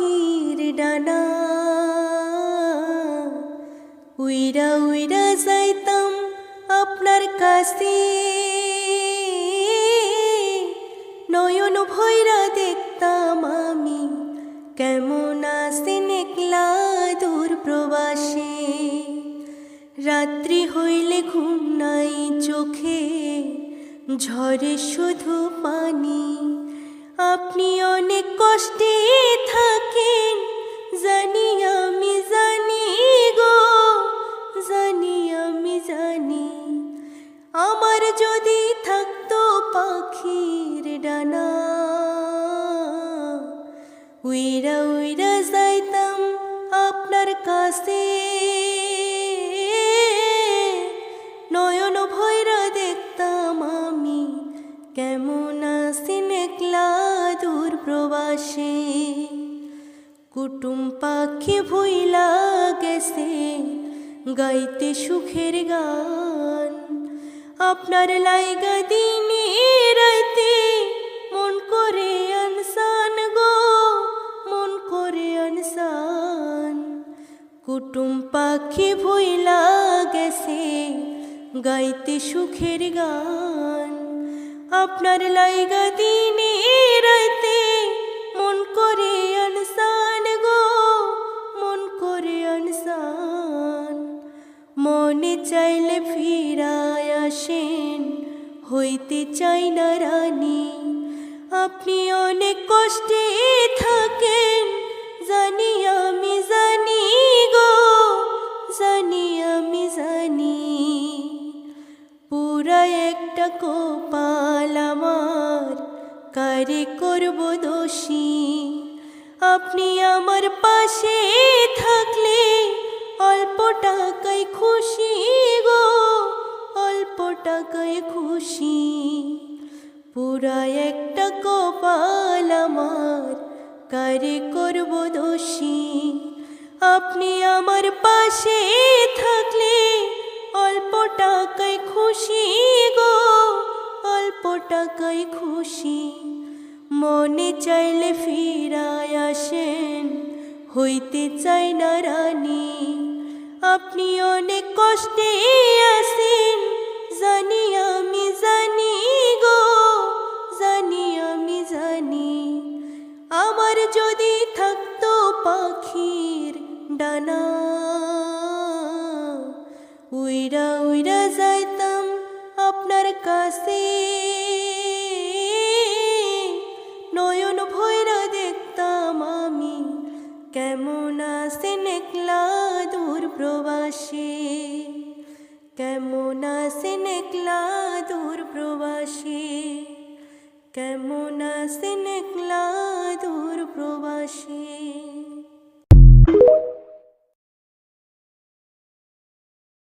পাখির ডানা উইরা উইরা যাইতাম আপনার কাছে নয়ন ভৈরা দেখতাম আমি কেমন আছেন একলা দূর প্রবাসে রাত্রি হইলে ঘুম নাই চোখে ঝরে শুধু পানি আপনি অনেক কষ্টে থাকেন জানি আমি জানি গো জানি আমি জানি আমার যদি থাকতো পাখির ডানা উইরা উইরা যাইতাম আপনার কাছে নয়ন ভৈরা দেখতাম আমি কেমন আছেন একলা দূর প্রবাসে কুটুম পাখি ভুইলা গেছে গাইতে সুখের গান আপনার লাইগা দিনে রাইতে মন করে আনসান গো মন করে আনসান কুটুম পাখি ভুইলা গেছে গাইতে সুখের গান আপনার লাইগা দিনে রাইতে মন করে আনসান গো মন করে আনসান মনে চাইলে ফিরায় আসেন হইতে চাই না রানী আপনি অনেক কষ্টে থাকেন জানি আমি জানি গো জানি আমি জানি পুরা একটা কপাল আমার কারে করব দোষী আপনি আমার পাশে থাকলে অল্প টাকায় খুশি গো অল্প টাকায় খুশি পুরা একটা কপাল আমার কারে করব দোষী আপনি আমার পাশে থাকলে অল্প টাকায় খুশি গো অল্প টাকায় খুশি মনে চাইলে ফিরায় আসেন হইতে চাই না রানী আপনি অনেক কষ্টে আছেন জানি আমি জানি গো জানি আমি জানি আমার যদি থাকতো পাখির ডানা উইরা উইরা যাইতাম আপনার কাছে নয়ন ভৈরা দেখতাম আমি কেমন আছেন একলা দূর প্রবাসে কেমন আছেন একলা দূর প্রবাসে কেমন আছেন একলা দূর প্রবাসে।